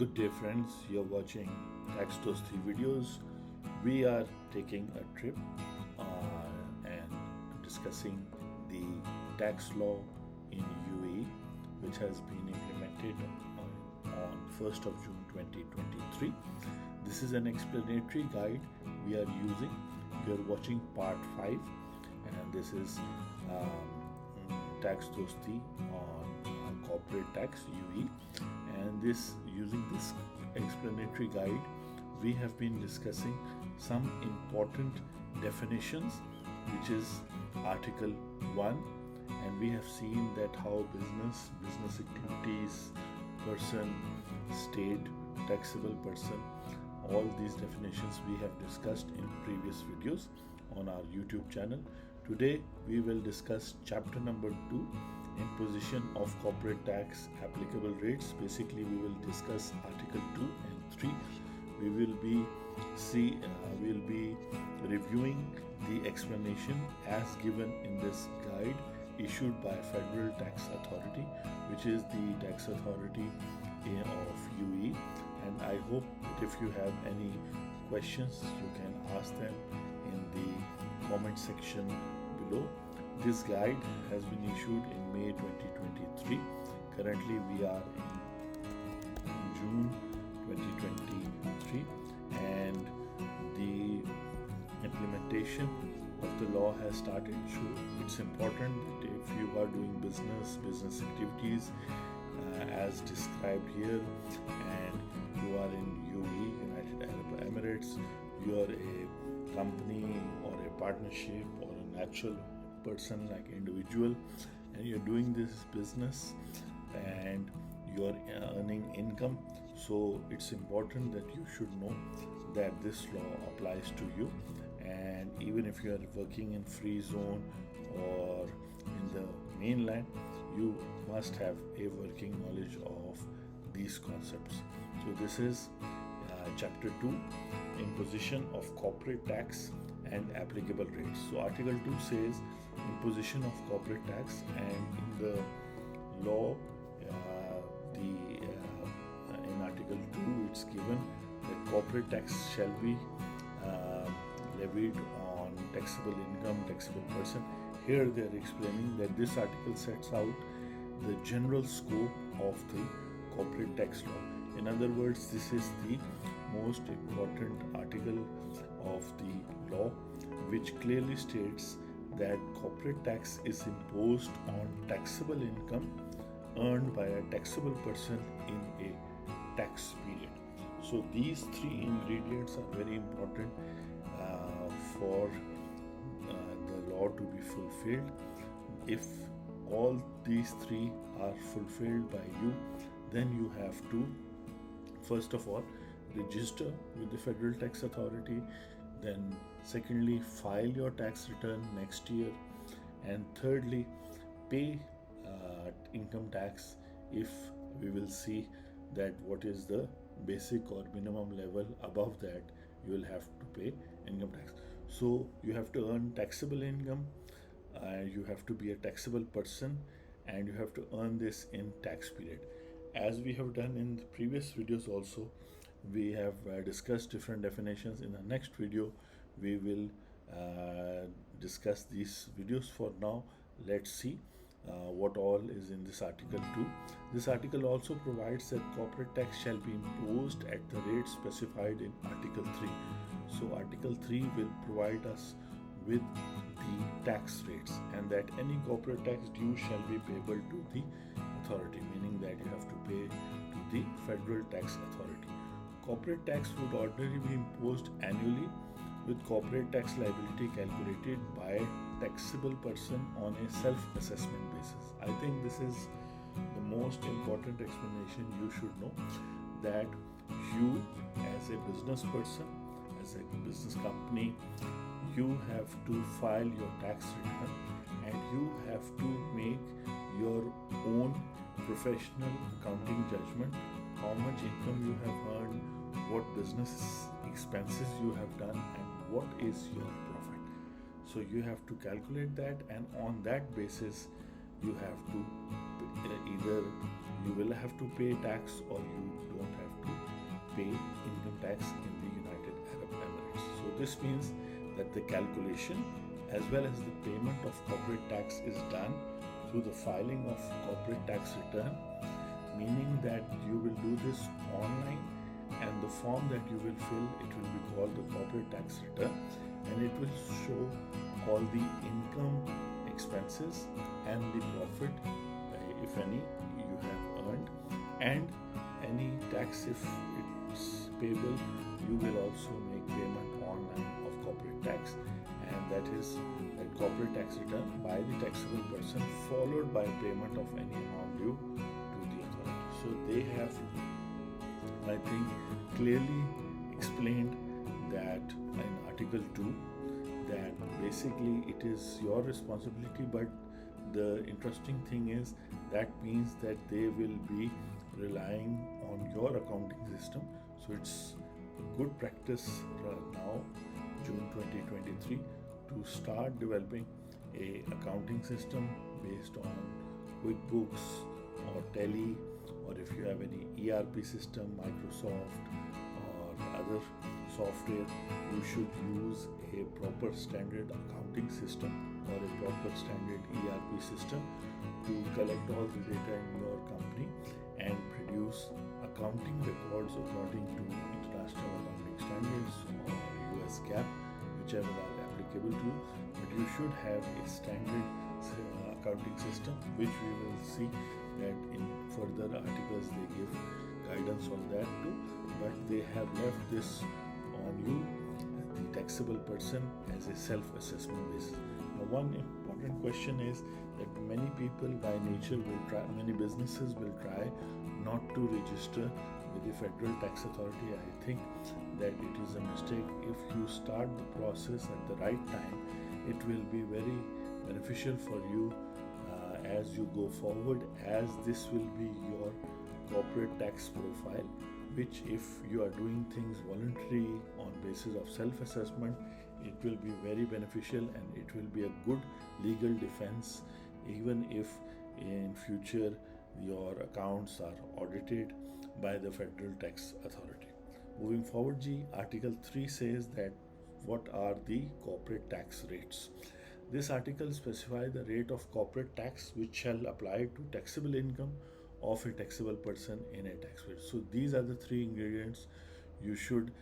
Good day, friends. You're watching Dosti videos. We are taking a trip and discussing the tax law in UAE, which has been implemented on 1st of June 2023. This is an explanatory guide we are using. You're watching part 5, and this is Tax Dosti on corporate tax UAE. And using this explanatory guide, we have been discussing some important definitions, which is Article 1, and we have seen that how business activities, person, state, taxable person, all these definitions we have discussed in previous videos on our YouTube channel. Today we will discuss chapter number 2, imposition of corporate tax applicable rates. Basically, we will discuss Article 2 and 3. We will be reviewing the explanation as given in this guide issued by Federal Tax Authority, which is the tax authority of UAE. And I hope that if you have any questions, you can ask them in the comment section below. This guide has been issued in May 2023. Currently we are in June 2023, and the implementation of the law has started. So it's important that if you are doing business activities as described here, and you are in UAE, United Arab Emirates, you are a company or a partnership or a natural person like individual, and you're doing this business and you're earning income, so it's important that you should know that this law applies to you. And even if you are working in free zone or in the mainland, you must have a working knowledge of these concepts. So this is chapter 2, imposition of corporate tax and applicable rates. So Article 2 says imposition of corporate tax, and in the law, in Article 2 it's given that corporate tax shall be levied on taxable income, taxable person. Here they are explaining that this article sets out the general scope of the corporate tax law. In other words, this is the most important article of the law, which clearly states that corporate tax is imposed on taxable income earned by a taxable person in a tax period. So these three ingredients are very important for the law to be fulfilled. If all these three are fulfilled by you, then you have to, first of all, register with the Federal Tax Authority. Then secondly, file your tax return next year, and thirdly, pay income tax if we will see that what is the basic or minimum level. Above that you will have to pay income tax. So you have to earn taxable income, you have to be a taxable person, and you have to earn this in tax period. As we have done in the previous videos also, we have discussed different definitions. In the next video we will discuss these videos. For now, let's see what all is in this Article 2. This article also provides that corporate tax shall be imposed at the rate specified in Article 3. So Article 3 will provide us with the tax rates, and that any corporate tax due shall be payable to the authority, meaning that you have to pay to the Federal Tax Authority. Corporate tax would ordinarily be imposed annually, with corporate tax liability calculated by a taxable person on a self-assessment basis. I think this is the most important explanation you should know, that you as a business person, as a business company, you have to file your tax return, and you have to make your own professional accounting judgment, how much income you have earned, what business expenses you have done, and what is your profit. So you have to calculate that, and on that basis you have to either you will have to pay tax or you don't have to pay income tax in the United Arab Emirates. So this means that the calculation as well as the payment of corporate tax is done through the filing of corporate tax return, meaning that you will do this online, and the form that you will fill, it will be called the corporate tax return, and it will show all the income, expenses and the profit, if any, you have earned, and any tax if it's payable. You will also make payment online of corporate tax, and that is that corporate tax return by the taxable person, followed by payment of any amount due to the authority. So they have, I think, clearly explained that in Article 2 that basically it is your responsibility, but the interesting thing is that means that they will be relying on your accounting system. So it's good practice now, June 2023, to start developing a accounting system based on QuickBooks or Tally, or if you have any ERP system, Microsoft or other software, you should use a proper standard accounting system or a proper standard ERP system to collect all the data in your company and produce accounting records according to international accounting standards or US GAAP, whichever are applicable to you. But you should have a standard accounting system, which we will see that in further articles they give guidance on that too. But they have left this on you, the taxable person, as a self-assessment basis. Now, one important question is that many people by nature will try, many businesses will try not to register with the Federal Tax Authority. I think that it is a mistake. If you start the process at the right time, it will be very beneficial for you as you go forward, as this will be your corporate tax profile, which if you are doing things voluntarily on basis of self-assessment, it will be very beneficial and it will be a good legal defense, even if in future your accounts are audited by the Federal Tax Authority. Moving forward, Article 3 says that what are the corporate tax rates. This article specifies the rate of corporate tax which shall apply to taxable income of a taxable person in a tax period. So these are the three ingredients. You should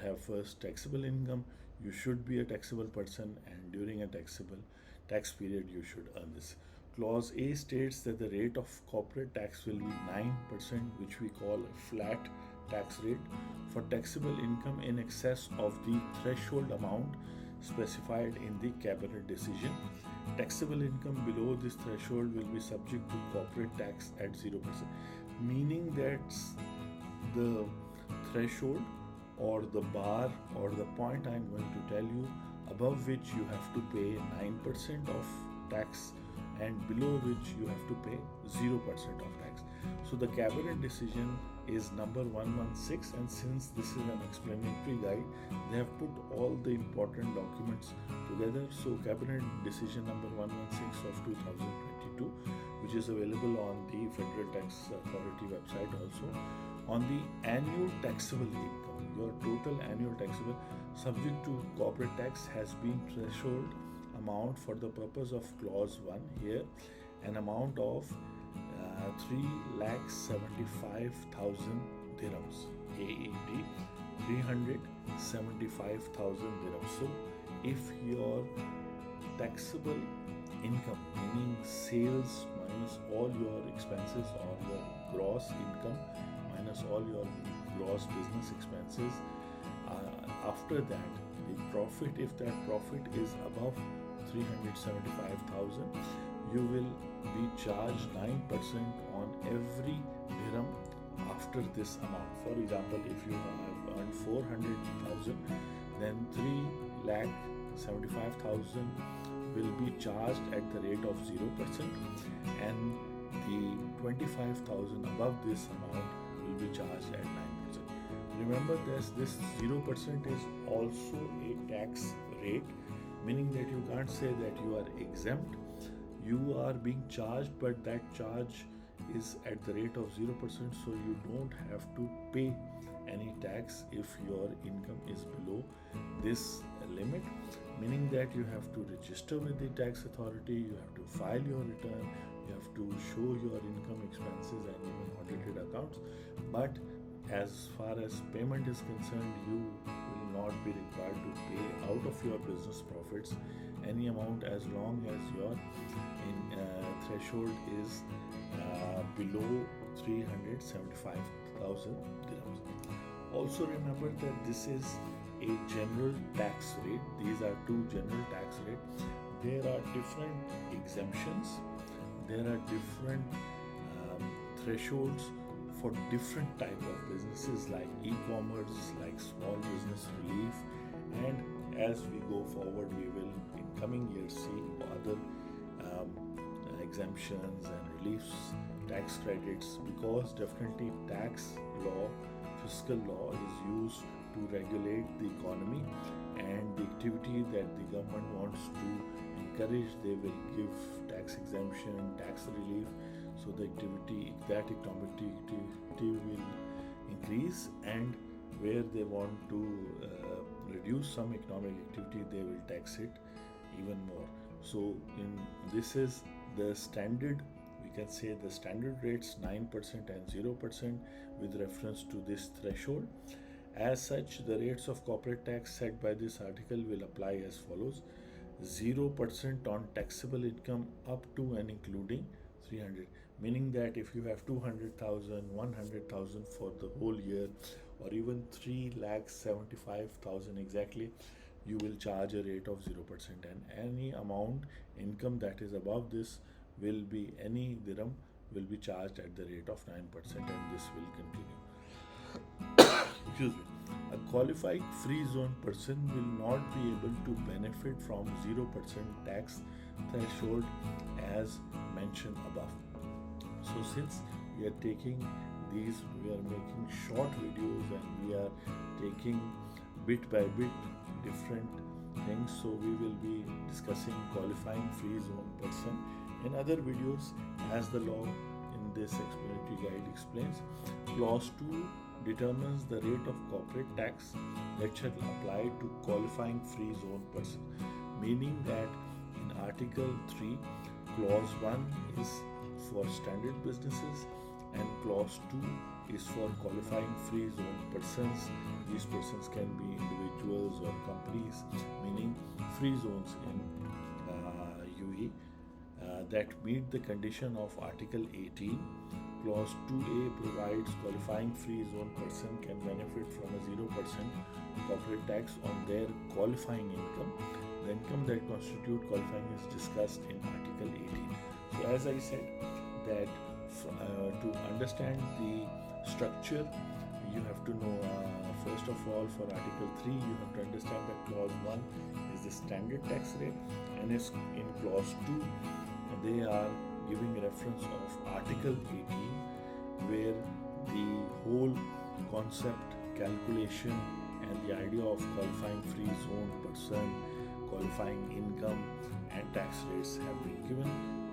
have first taxable income, you should be a taxable person, and during a taxable tax period you should earn this. Clause A states that the rate of corporate tax will be 9%, which we call a flat tax rate, for taxable income in excess of the threshold amount specified in the cabinet decision. Taxable income below this threshold will be subject to corporate tax at 0%, meaning that the threshold or the bar or the point I'm going to tell you, above which you have to pay 9% of tax and below which you have to pay 0% of tax. So the cabinet decision is number 116, and since this is an explanatory guide, they have put all the important documents together. So cabinet decision number 116 of 2022, which is available on the Federal Tax Authority website also, on the annual taxable income, your total annual taxable subject to corporate tax has been threshold amount for the purpose of clause 1 here, an amount of 3,75,000 dirhams, AED, 375,000 dirhams. So if your taxable income, meaning sales minus all your expenses, or your gross income minus all your gross business expenses, after that the profit, if that profit is above 375,000, you will be charged 9% on every dirham after this amount. For example, if you have earned 400,000, then 3,75,000 will be charged at the rate of 0%, and the 25,000 above this amount will be charged at 9%. Remember this 0% is also a tax rate, meaning that you can't say that you are exempt. You are being charged, but that charge is at the rate of 0%, so you don't have to pay any tax if your income is below this limit, meaning that you have to register with the tax authority, you have to file your return, you have to show your income, expenses, and even audited accounts. But as far as payment is concerned, you will not be required to pay out of your business profits any amount as long as your threshold is below 375,000 dirhams. Also remember that this is a general tax rate. These are two general tax rates. There are different exemptions. There are different thresholds for different type of businesses like e-commerce, like small business relief, and as we go forward, we will in coming years see other exemptions and reliefs, tax credits, because definitely tax law, fiscal law is used to regulate the economy and the activity that the government wants to encourage. They will give tax exemption, tax relief, so the activity, that economic activity will increase, and where they want to reduce some economic activity, they will tax it even more. So this is the standard, we can say the standard rates 9% and 0% with reference to this threshold. As such, the rates of corporate tax set by this article will apply as follows: 0% on taxable income up to and including 300, meaning that if you have 200,000, 100,000 for the whole year, or even 3,75,000 exactly, you will charge a rate of 0%, and any amount income that is above this will be, any dirham will be charged at the rate of 9%, and this will continue. Excuse me. A qualified free zone person will not be able to benefit from 0% tax threshold as mentioned above. So since we are taking these, we are making short videos and we are taking bit by bit different things, so we will be discussing qualifying free zone person in other videos as the law in this explanatory guide explains. Clause 2 determines the rate of corporate tax that shall apply to qualifying free zone person, meaning that in Article 3, Clause 1 is for standard businesses and Clause 2 is for qualifying free zone persons. These persons can be individuals or companies, meaning free zones in UAE that meet the condition of Article 18. Clause 2A provides qualifying free zone person can benefit from a 0% corporate tax on their qualifying income. The income that constitute qualifying is discussed in Article 18. So as I said, that to understand the structure, you have to know first of all, for Article 3 you have to understand that Clause 1 is the standard tax rate, and is in Clause 2 they are giving reference of Article 18, where the whole concept, calculation, and the idea of qualifying free zone person, qualifying income, and tax rates have been given.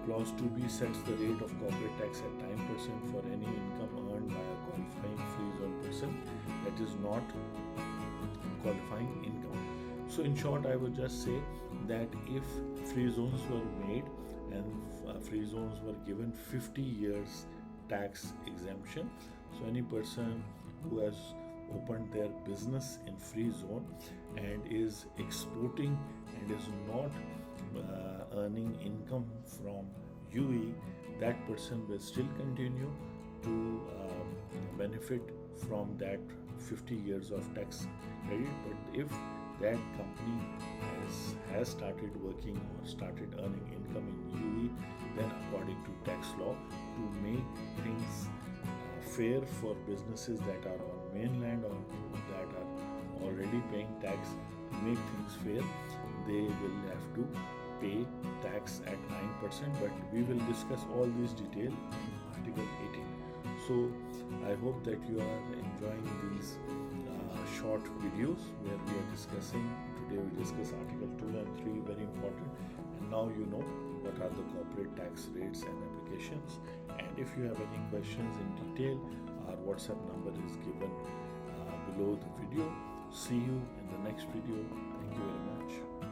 Clause 2B sets the rate of corporate tax at 9% for any income earned by a qualifying free zone person that is not qualifying income. So in short, I would just say that if free zones were made and free zones were given 50 years tax exemption, so any person who has opened their business in free zone and is exporting and is not earning income from UAE, that person will still continue to benefit from that 50 years of tax credit. But if that company has started working or started earning income in UAE, then according to tax law, to make things fair for businesses that are on mainland or that are already paying tax, to make things fair, they will have to pay tax at 9%, but we will discuss all these details in Article 18. So I hope that you are enjoying these short videos where we are discussing. Today we discuss Article 2 and 3, very important, and now you know what are the corporate tax rates and applications. applications. And if you have any questions in detail, our WhatsApp number is given below the video. See you in the next video. Thank you very much.